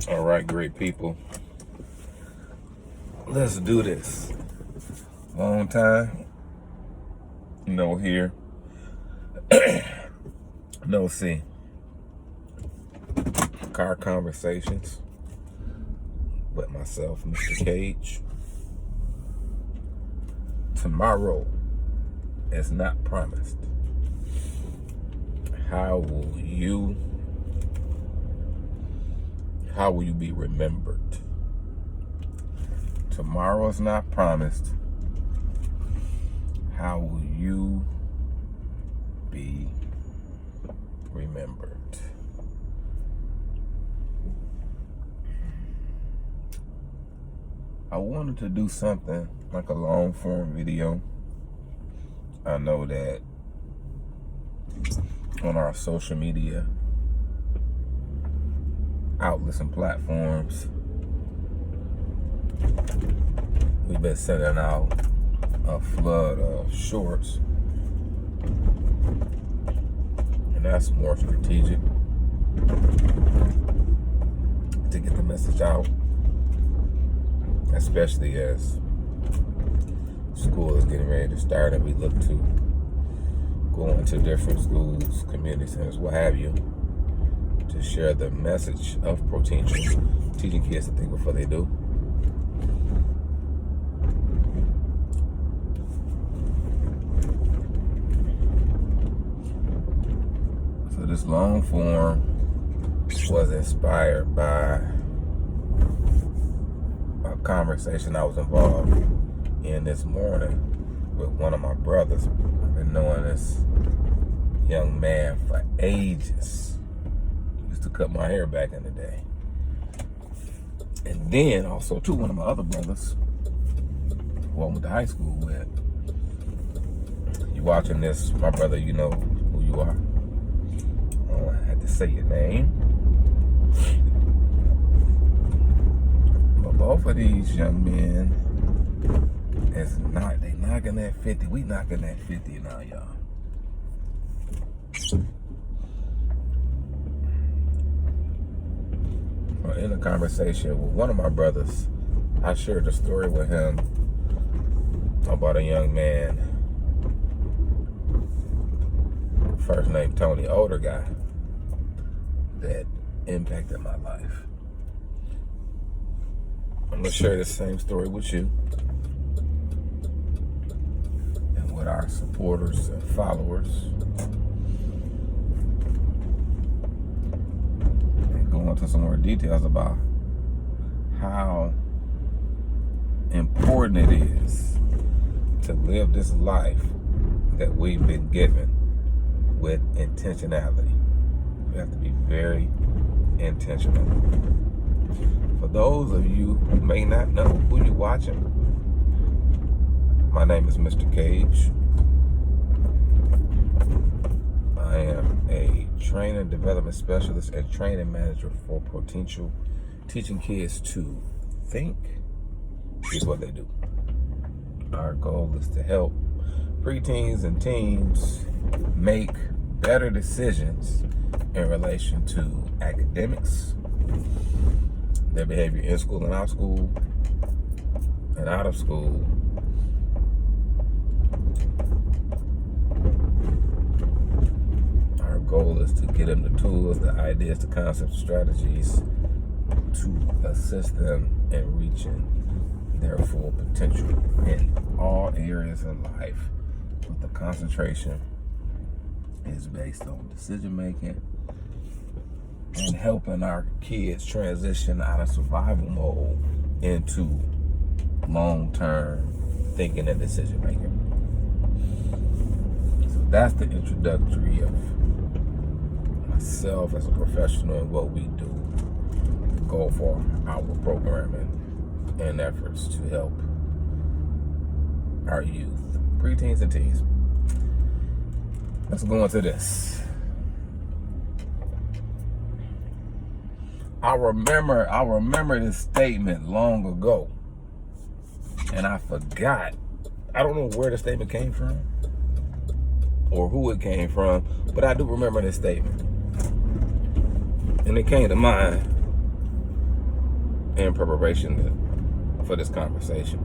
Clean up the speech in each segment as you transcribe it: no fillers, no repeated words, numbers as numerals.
All right, great people. Let's do this. Long time. No here. No see. Car conversations with myself, Mr. Cage. Tomorrow is not promised. How will you be remembered? Tomorrow is not promised. How will you be remembered? I wanted to do something like a long form video. I know that on our social media outlets and platforms, we've been sending out a flood of shorts, and that's more strategic to get the message out, especially as school is getting ready to start and we look to go into different schools, community centers, what have you, to share the message of potential, teaching kids to think before they do. So this long form was inspired by a conversation I was involved in this morning with one of my brothers. I've been knowing this young man for ages. He used to cut my hair back in the day. And then also too, one of my other brothers, who I went to high school with. You watching this, my brother, you know who you are. I had to say your name. But both of these young men, they knocking at 50. We knocking at 50 now, y'all. In a conversation with one of my brothers, I shared a story with him about a young man, first name Tony, older guy, that impacted my life. I'm gonna share the same story with you and with our supporters and followers, and go into some more details about how important it is to live this life that we've been given with intentionality. We have to be very intentional. For those of you who may not know who you're watching, my name is Mr. Cage. I am a training and development specialist and training manager for Potential, teaching kids to think is what they do. Our goal is to help preteens and teens make better decisions in relation to academics, their behavior in school and out of school, and out of school. Our goal is to get them the tools, the ideas, the concepts, strategies to assist them in reaching their full potential in all areas of life. But the concentration is based on decision making and helping our kids transition out of survival mode into long-term thinking and decision making. So that's the introductory of myself as a professional and what we do. The goal for our programming and efforts to help our youth, preteens and teens. Let's go into this. I remember this statement long ago, and I forgot. I don't know where the statement came from or who it came from, but I do remember this statement. And it came to mind in preparation for this conversation.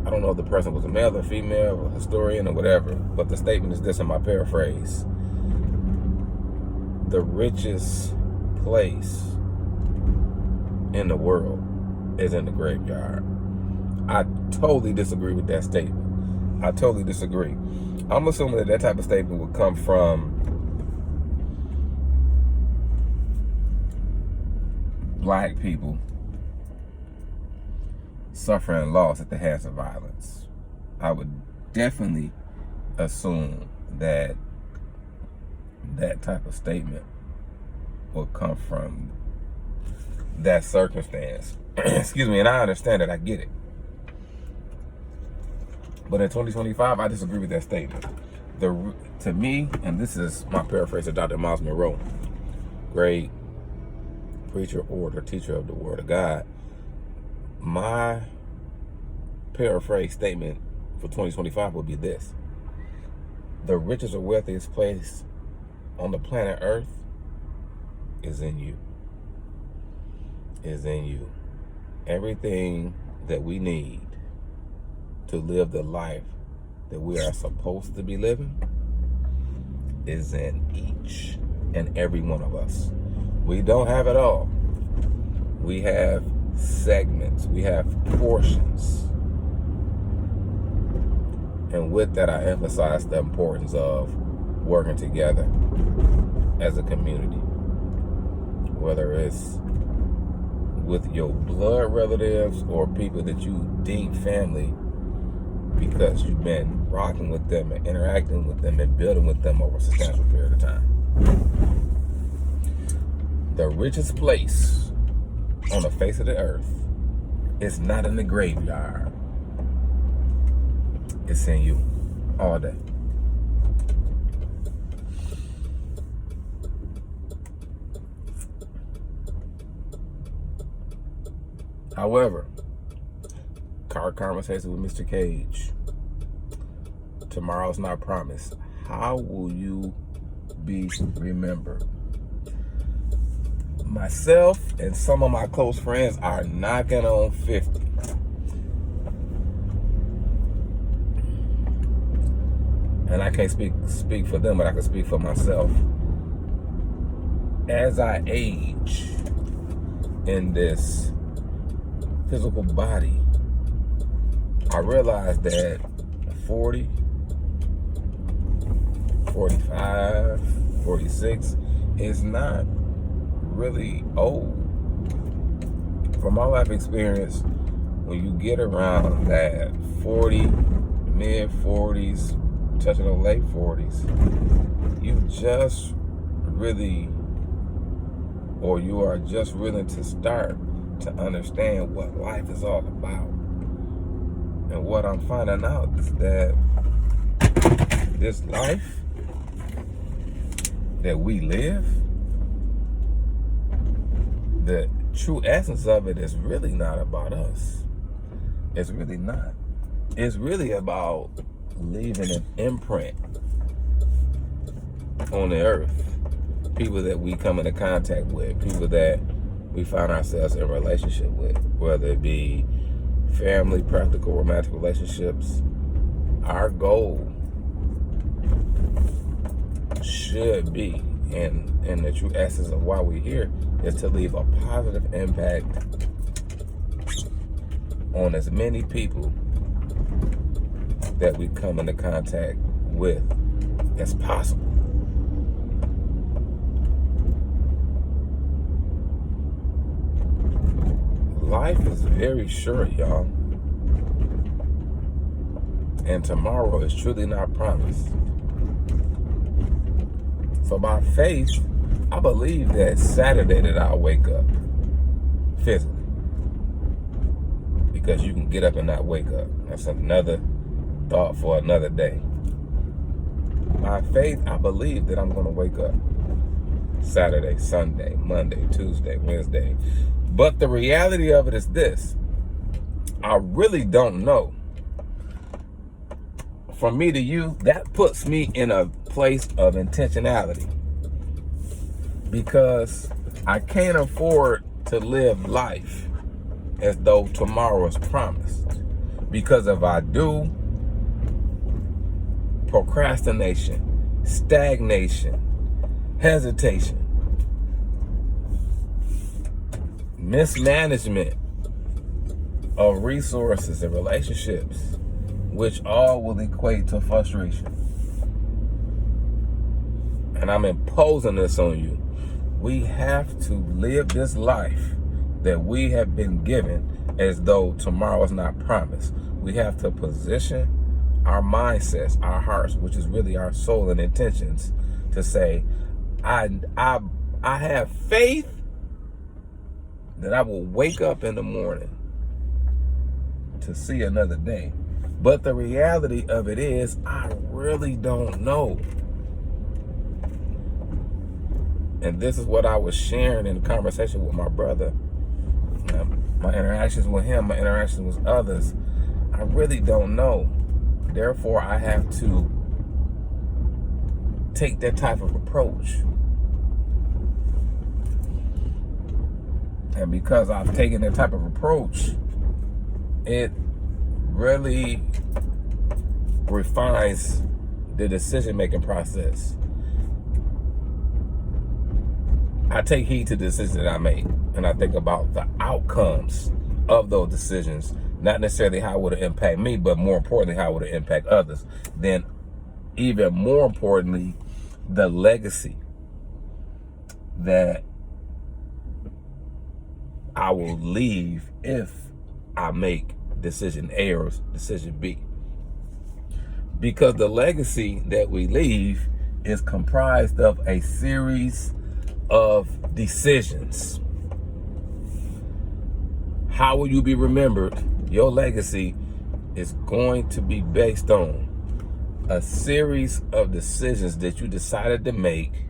I don't know if the person was a male or female or historian or whatever, but the statement is this in my paraphrase. The richest place in the world is in the graveyard. I totally disagree with that statement. I totally disagree. I'm assuming that that type of statement would come from black people suffering loss at the hands of violence. I would definitely assume that that type of statement will come from that circumstance. Excuse me, and I understand it, I get it. But in 2025, I disagree with that statement. To me, and this is my paraphrase of Dr. Miles Monroe, great preacher, orator, teacher of the Word of God, my paraphrase statement for 2025 would be this: the richest or wealthiest place on the planet Earth is in you. Is in you. Everything that we need to live the life that we are supposed to be living is in each and every one of us. We don't have it all. We have segments. We have portions. And with that, I emphasize the importance of working together as a community. Whether it's with your blood relatives or people that you deem family because you've been rocking with them and interacting with them and building with them over a substantial period of time. The richest place on the face of the earth is not in the graveyard. It's in you all day. However, Car Conversation with Mr. Cage. Tomorrow's not promised. How will you be remembered? Myself and some of my close friends are knocking on 50. And I can't speak for them, but I can speak for myself. As I age in this physical body, I realize that 40, 45, 46 is not really old. From my life experience, when you get around that 40, mid 40s, touching the late 40s, you just really, or you are just willing to start to understand what life is all about. And what I'm finding out is that this life that we live, the true essence of it is really not about us. It's really not. It's really about leaving an imprint on the earth. People that we come into contact with, people that we find ourselves in relationship with, whether it be family, practical, romantic relationships. Our goal should be, and the true essence of why we're here, is to leave a positive impact on as many people that we come into contact with as possible. Life is very short, y'all. And tomorrow is truly not promised. So by faith, I believe that Saturday that I'll wake up physically. Because you can get up and not wake up. That's another thought for another day. By faith, I believe that I'm going to wake up Saturday, Sunday, Monday, Tuesday, Wednesday. But the reality of it is this: I really don't know. From me to you, that puts me in a place of intentionality. Because I can't afford to live life as though tomorrow is promised. Because if I do, procrastination, stagnation, hesitation, mismanagement of resources and relationships, which all will equate to frustration. And I'm imposing this on you. We have to live this life that we have been given as though tomorrow is not promised. We have to position our mindsets, our hearts, which is really our soul and intentions, to say, I have faith that I will wake up in the morning to see another day. But the reality of it is, I really don't know. And this is what I was sharing in the conversation with my brother. My interactions with him, my interactions with others. I really don't know. Therefore, I have to take that type of approach. And because I've taken that type of approach, it really refines the decision-making process. I take heed to the decisions that I make, and I think about the outcomes of those decisions, not necessarily how would it impact me, but more importantly, how would it impact others. Then, even more importantly, the legacy that I will leave if I make decision A or decision B. Because the legacy that we leave is comprised of a series of decisions. How will you be remembered? Your legacy is going to be based on a series of decisions that you decided to make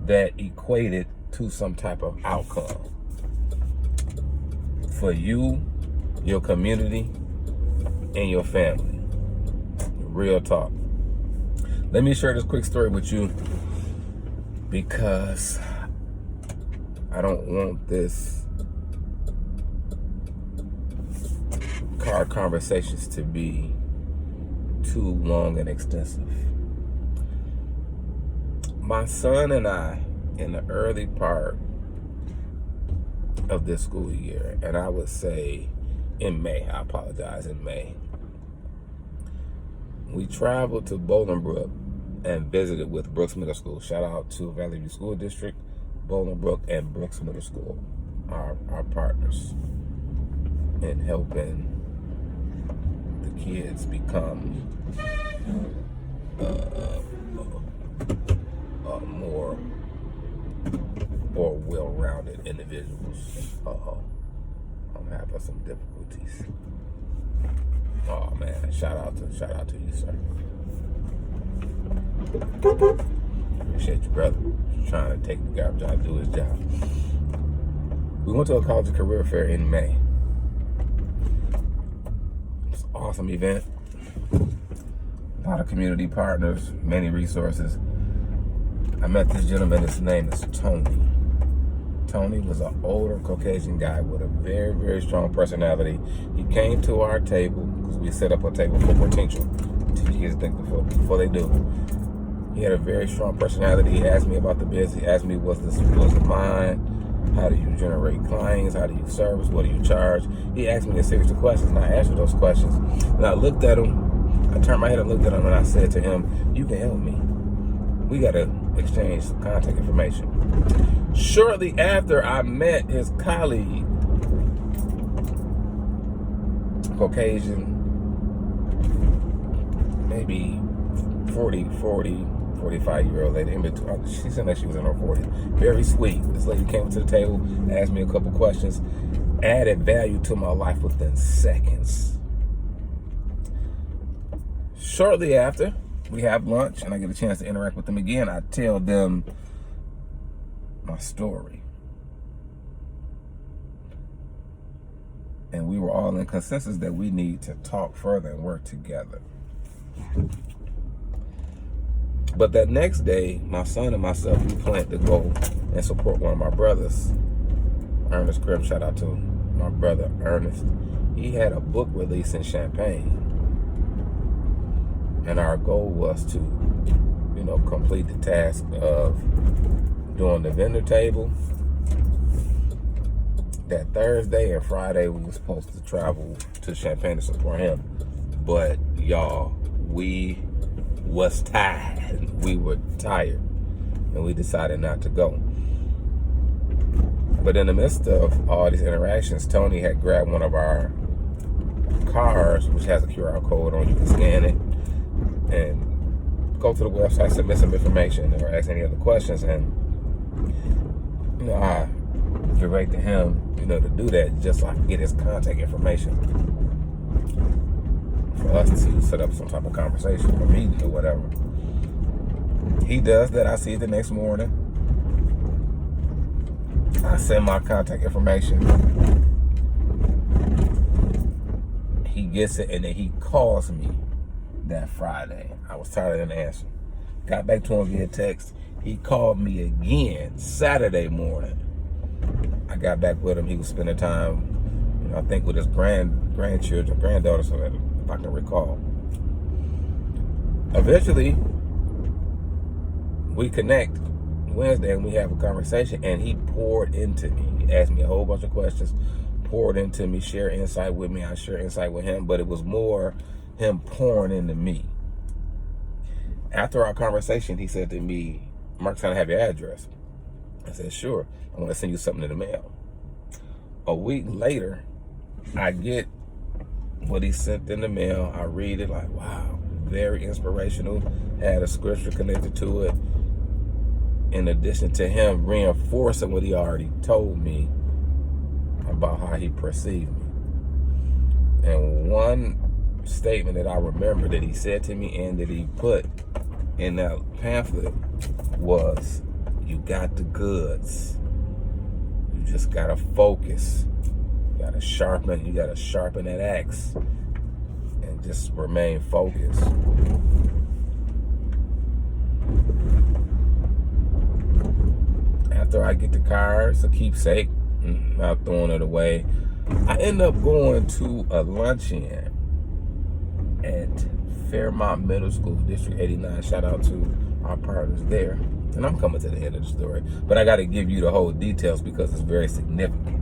that equated to some type of outcome for you, your community, and your family. Real talk. Let me share this quick story with you, because I don't want this car conversations to be too long and extensive. My son and I, in the early part of this school year, and I would say in May, in May, we traveled to Bolingbrook and visited with Brooks Middle School. Shout out to Valley View School District, Bolingbrook, and Brooks Middle School, our partners in helping the kids become more well-rounded individuals. I'm having some difficulties. Oh man, shout out to you, sir. Appreciate you, brother. Just trying to take the garbage out and do his job. We went to a college and career fair in May. It's an awesome event. A lot of community partners, many resources. I met this gentleman. His name is Tony. Tony was an older Caucasian guy with a very, very strong personality. He came to our table because we set up a table for potential. Teach kids think before they do. He had a very strong personality. He asked me about the business. He asked me what's the mind, how do you generate clients, how do you service, what do you charge. He asked me a series of questions, and I answered those questions. And I looked at him. I turned my head and looked at him, and I said to him, "You can help me. We got to exchange some contact information." Shortly after, I met his colleague, Caucasian, maybe 45-year-old lady. In between, she seemed like she was in her 40s. Very sweet. This lady came to the table, asked me a couple questions, added value to my life within seconds. Shortly after, we have lunch, and I get a chance to interact with them again. I tell them my story. And we were all in consensus that we need to talk further and work together. But that next day, my son and myself, we planned to go and support one of my brothers, Ernest Krim. Shout out to my brother, Ernest. He had a book release in Champaign. And our goal was to, complete the task of doing the vendor table. That Thursday and Friday, we were supposed to travel to Champaign to support him. But y'all, we was tired. We were tired. And we decided not to go. But in the midst of all these interactions, Tony had grabbed one of our cards, which has a QR code on. You can scan it and go to the website, submit some information, or ask any other questions. And, I direct to him, to do that just so I can get his contact information for us to set up some type of conversation or meeting or whatever. He does that. I see it the next morning. I send my contact information. He gets it, and then he calls me that Friday. I was tired of an answer. Got back to him via text. He called me again Saturday morning. I got back with him. He was spending time, I think with his grandchildren, granddaughters, so if I can recall. Eventually, we connect Wednesday and we have a conversation, and he poured into me. He asked me a whole bunch of questions, poured into me, shared insight with me. I share insight with him, but it was more him pouring into me. After our conversation, he said to me, "Mark, can I have your address?" I said, "Sure. I want to send you something in the mail." A week later, I get what he sent in the mail. I read it like, wow, very inspirational. Had a scripture connected to it. In addition to him reinforcing what he already told me about how he perceived me. And one statement that I remember that he said to me and that he put in that pamphlet was, "You got the goods. You just gotta focus. You gotta sharpen that axe and just remain focused." After I get the car, it's a keepsake, not throwing it away, I end up going to a luncheon at Fairmont Middle School, District 89. Shout out to our partners there. And I'm coming to the end of the story, but I got to give you the whole details because it's very significant.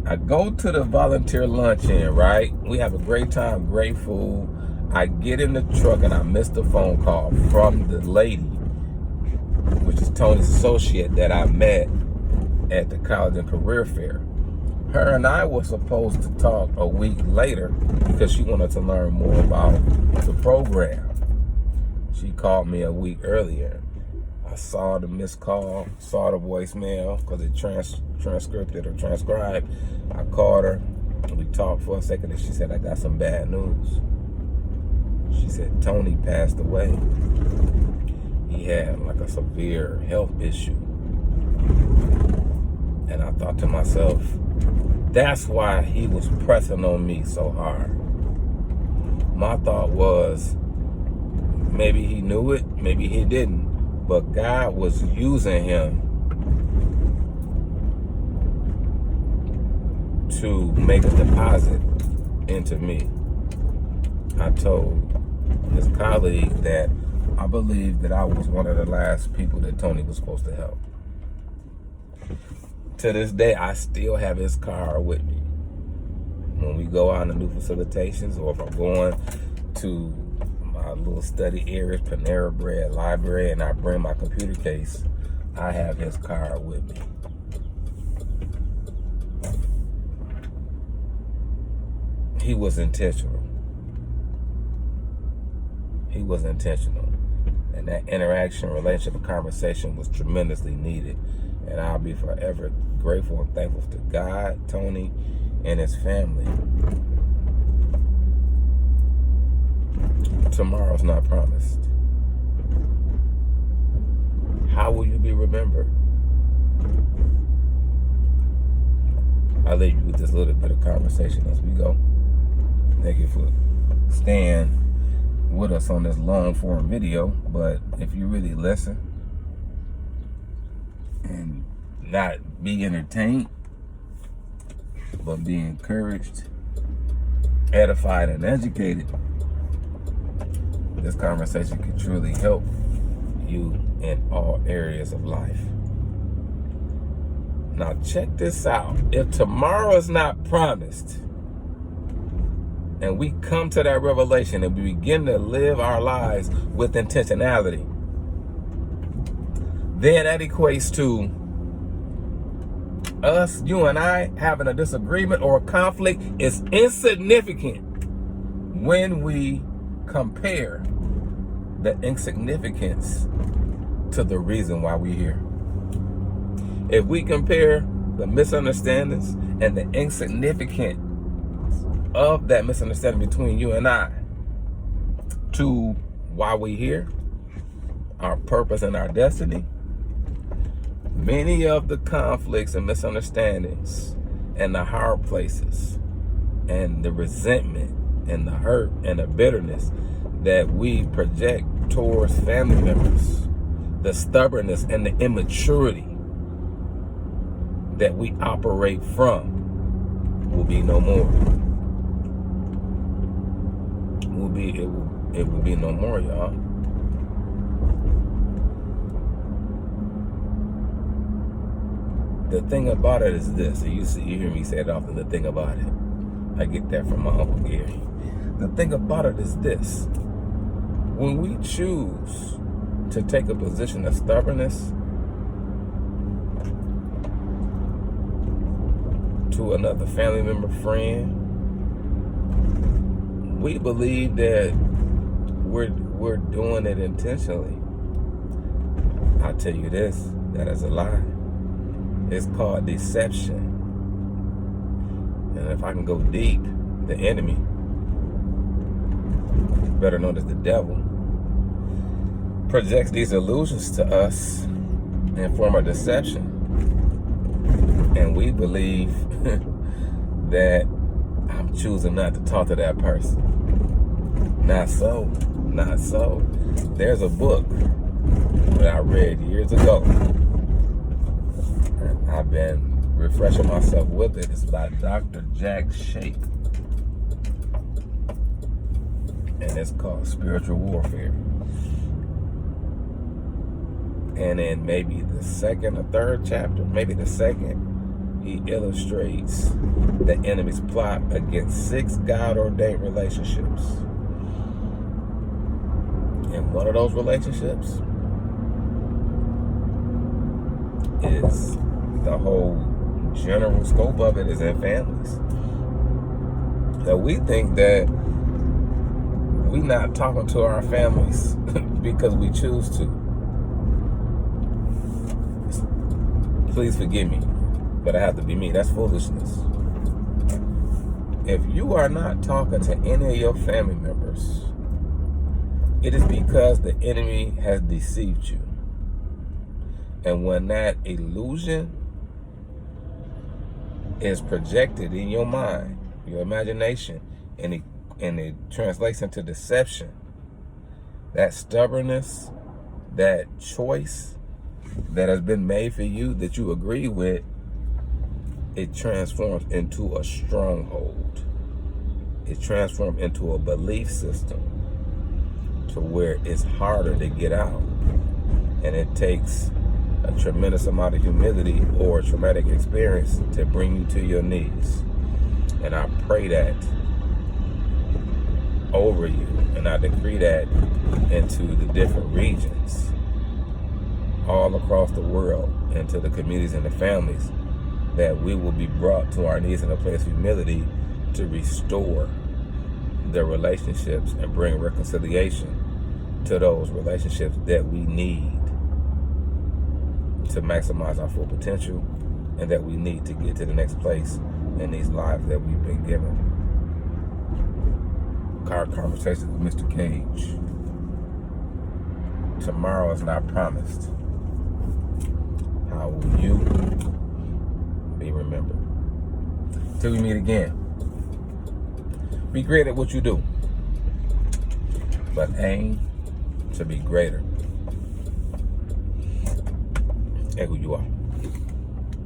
I go to the volunteer luncheon, right? We have a great time, great food. I get in the truck and I missed a phone call from the lady, which is Tony's associate that I met at the college and career fair. Her and I were supposed to talk a week later because she wanted to learn more about the program. She called me a week earlier. I saw the missed call, saw the voicemail because it transcribed. I called her, and we talked for a second, and she said, "I got some bad news." She said, "Tony passed away. He had like a severe health issue." And I thought to myself, that's why he was pressing on me so hard. My thought was, maybe he knew it, maybe he didn't, but God was using him to make a deposit into me. I told his colleague that I believed that I was one of the last people that Tony was supposed to help. To this day, I still have his car with me. When we go out and do facilitations, or if I'm going to my little study areas, Panera Bread, library, and I bring my computer case, I have his car with me. He was intentional. He was intentional. And that interaction, relationship, and conversation was tremendously needed. And I'll be forever grateful and thankful to God, Tony, and his family. Tomorrow's not promised. How will you be remembered? I'll leave you with this little bit of conversation as we go. Thank you for staying with us on this long form video, but if you really listen and not be entertained, but be encouraged, edified, and educated, this conversation can truly help you in all areas of life. Now check this out. If tomorrow is not promised, and we come to that revelation and we begin to live our lives with intentionality, then that equates to us, you and I, having a disagreement or a conflict is insignificant when we compare the insignificance to the reason why we're here. If we compare the misunderstandings and the insignificance of that misunderstanding between you and I to why we're here, our purpose and our destiny, many of the conflicts and misunderstandings and the hard places and the resentment and the hurt and the bitterness that we project towards family members, the stubbornness and the immaturity that we operate from will be no more. It will be no more, y'all. The thing about it is this. You hear me say it often, the thing about it. I get that from my Uncle Gary. The thing about it is this. When we choose to take a position of stubbornness to another family member, friend, we believe that we're doing it intentionally. I'll tell you this, that is a lie. It's called deception. And if I can go deep, the enemy, better known as the devil, projects these illusions to us in form of deception. And we believe that I'm choosing not to talk to that person. Not so. Not so. There's a book that I read years ago. And I've been refreshing myself with it. It's by Dr. Jack Shape. And it's called Spiritual Warfare. And in maybe the second or third chapter, maybe the second, he illustrates the enemy's plot against 6 God-ordained relationships. And one of those relationships is, the whole general scope of it is in families. So we think that we're not talking to our families because we choose to. Please forgive me, but I have to be me. That's foolishness. If you are not talking to any of your family members, it is because the enemy has deceived you. And when that illusion is projected in your mind, your imagination, and it translates into deception, that stubbornness, that choice that has been made for you that you agree with, it transforms into a stronghold. It transforms into a belief system to where it's harder to get out. And it takes a tremendous amount of humility or a traumatic experience to bring you to your knees. And I pray that over you, and I decree that into the different regions all across the world, into the communities and the families, that we will be brought to our knees in a place of humility to restore the relationships and bring reconciliation to those relationships that we need to maximize our full potential and that we need to get to the next place in these lives that we've been given. Our conversations with Mr. Cage. Tomorrow is not promised. How will you be remembered? Till we meet again, be great at what you do. but aim to be greater at who you are.